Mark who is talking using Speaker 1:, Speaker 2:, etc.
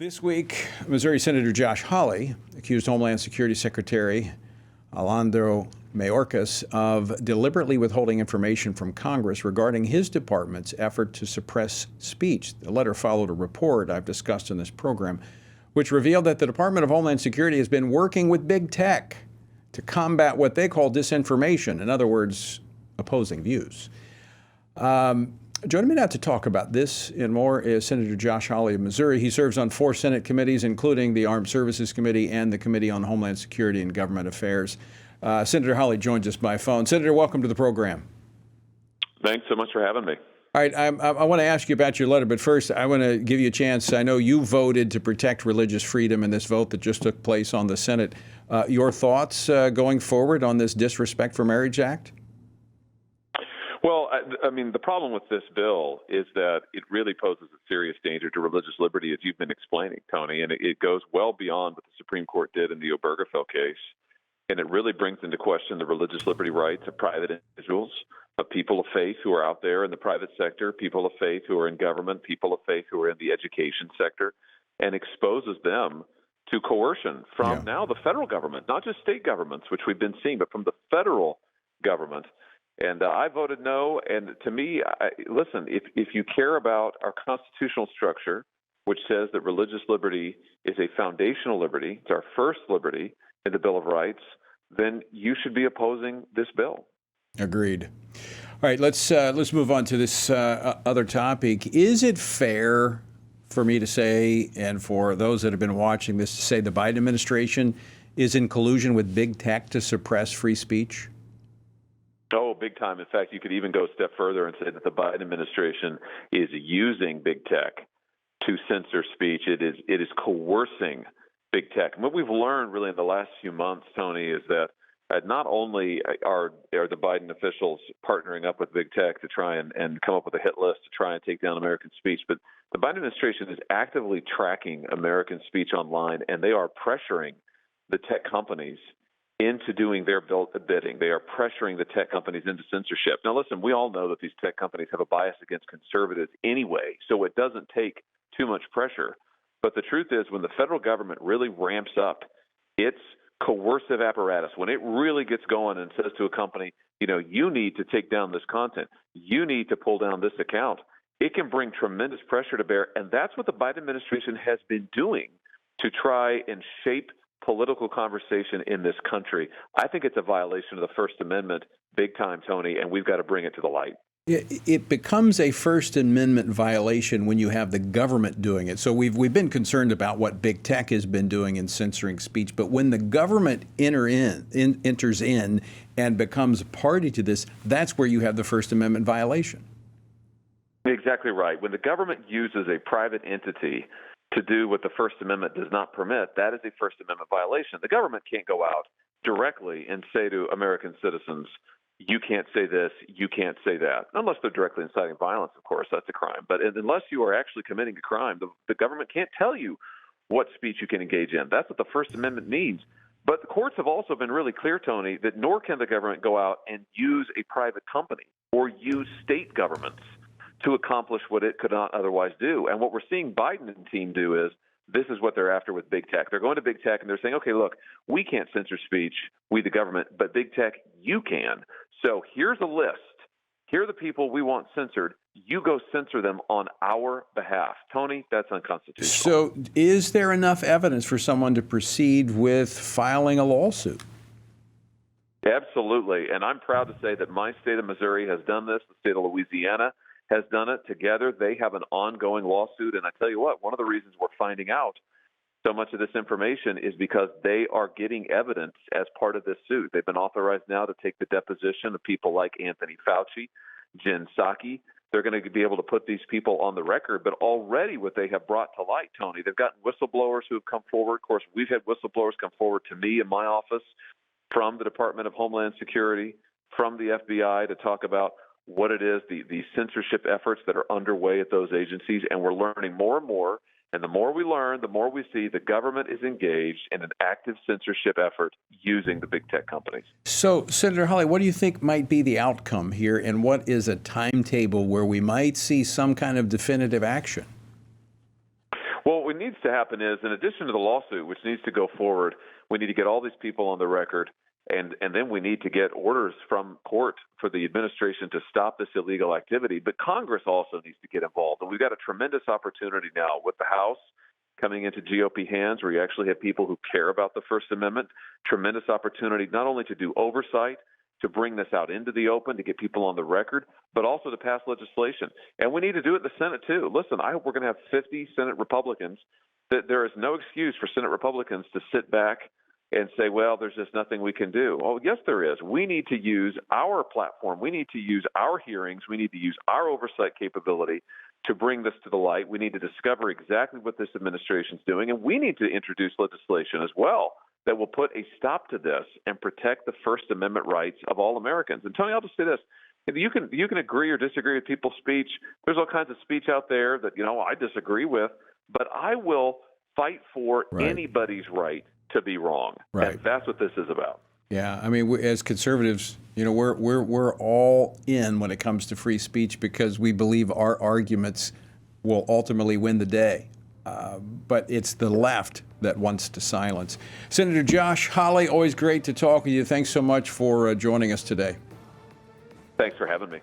Speaker 1: This week, Missouri Senator Josh Hawley accused Homeland Security Secretary Alejandro Mayorkas of deliberately withholding information from Congress regarding his department's effort to suppress speech. The letter followed a report I've discussed in this program, which revealed that the Department of Homeland Security has been working with big tech to combat what they call disinformation, in other words, opposing views. Joining me now to talk about this and more is Senator Josh Hawley of Missouri. He serves on 4 Senate committees, including the Armed Services Committee and the Committee on Homeland Security and Government Affairs. Senator Hawley joins us by phone. Senator, welcome to the program.
Speaker 2: Thanks so much for having me.
Speaker 1: All right, I want to ask you about your letter, but first I want to give you a chance. I know you voted to protect religious freedom in this vote that just took place on the Senate. Your thoughts going forward on this Disrespect for Marriage Act?
Speaker 2: Well, I mean, the problem with this bill is that it really poses a serious danger to religious liberty, as you've been explaining, Tony, and it goes well beyond what the Supreme Court did in the Obergefell case, and it really brings into question the religious liberty rights of private individuals, of people of faith who are out there in the private sector, people of faith who are in government, people of faith who are in the education sector, and exposes them to coercion from now the federal government, not just state governments, which we've been seeing, but from the federal government. And I voted no. And to me, listen, if you care about our constitutional structure, which says that religious liberty is a foundational liberty, it's our first liberty in the Bill of Rights, then you should be opposing this bill.
Speaker 1: Agreed. All right, let's move on to this other topic. Is it fair for me to say, and for those that have been watching this, to say the Biden administration is in collusion with big tech to suppress free speech?
Speaker 2: Oh, big time. In fact, you could even go a step further and say that the Biden administration is using big tech to censor speech. It is coercing big tech. And what we've learned really in the last few months, Tony, is that not only are the Biden officials partnering up with big tech to try and come up with a hit list to try and take down American speech, but the Biden administration is actively tracking American speech online, and they are pressuring the tech companies into doing their bidding. They are pressuring the tech companies into censorship. Now, listen, we all know that these tech companies have a bias against conservatives anyway, so it doesn't take too much pressure. But the truth is, when the federal government really ramps up its coercive apparatus, when it really gets going and says to a company, you need to take down this content, you need to pull down this account, it can bring tremendous pressure to bear. And that's what the Biden administration has been doing to try and shape political conversation in this country. I think it's a violation of the First Amendment big time, Tony, and we've got to bring it to the light.
Speaker 1: It becomes a First Amendment violation when you have the government doing it. So we've been concerned about what big tech has been doing in censoring speech, but when the government enters in and becomes a party to this, that's where you have the First Amendment violation.
Speaker 2: Exactly right. When the government uses a private entity to do what the First Amendment does not permit, that is a First Amendment violation. The government can't go out directly and say to American citizens, you can't say this, you can't say that, unless they're directly inciting violence, of course, that's a crime. But unless you are actually committing a crime, the government can't tell you what speech you can engage in. That's what the First Amendment means. But the courts have also been really clear, Tony, that nor can the government go out and use a private company or use state governments to accomplish what it could not otherwise do. And what we're seeing Biden and team do is this is what they're after with big tech. They're going to big tech and they're saying, okay, look, we can't censor speech, we the government, but big tech, you can. So here's a list. Here are the people we want censored. You go censor them on our behalf. Tony, that's unconstitutional.
Speaker 1: So is there enough evidence for someone to proceed with filing a lawsuit?
Speaker 2: Absolutely. And I'm proud to say that my state of Missouri has done this. The state of Louisiana has done it. Together, they have an ongoing lawsuit. And I tell you what, one of the reasons we're finding out so much of this information is because they are getting evidence as part of this suit. They've been authorized now to take the deposition of people like Anthony Fauci, Jen Psaki. They're going to be able to put these people on the record. But already what they have brought to light, Tony, they've gotten whistleblowers who have come forward. Of course, we've had whistleblowers come forward to me in my office from the Department of Homeland Security, from the FBI to talk about what it is, the censorship efforts that are underway at those agencies. And we're learning more and more. And the more we learn, the more we see the government is engaged in an active censorship effort using the big tech companies.
Speaker 1: So, Senator Hawley, what do you think might be the outcome here, and what is a timetable where we might see some kind of definitive action?
Speaker 2: Well, what needs to happen is, in addition to the lawsuit, which needs to go forward, we need to get all these people on the record, and then we need to get orders from court for the administration to stop this illegal activity. But Congress also needs to get involved. And we've got a tremendous opportunity now with the House coming into GOP hands, where you actually have people who care about the First Amendment. Tremendous opportunity not only to do oversight, to bring this out into the open, to get people on the record, but also to pass legislation. And we need to do it in the Senate, too. Listen, I hope we're going to have 50 Senate Republicans. That there is no excuse for Senate Republicans to sit back and say, well, there's just nothing we can do. Oh, yes, there is. We need to use our platform. We need to use our hearings. We need to use our oversight capability to bring this to the light. We need to discover exactly what this administration is doing, and we need to introduce legislation as well that will put a stop to this and protect the First Amendment rights of all Americans. And Tony, I'll just say this. You can agree or disagree with people's speech. There's all kinds of speech out there that, I disagree with, but I will fight for anybody's right to be wrong.
Speaker 1: Right.
Speaker 2: And that's what this is about.
Speaker 1: Yeah, I mean, as conservatives, we're all in when it comes to free speech because we believe our arguments will ultimately win the day. But it's the left that wants to silence. Senator Josh Hawley, always great to talk with you. Thanks so much for joining us today.
Speaker 2: Thanks for having me.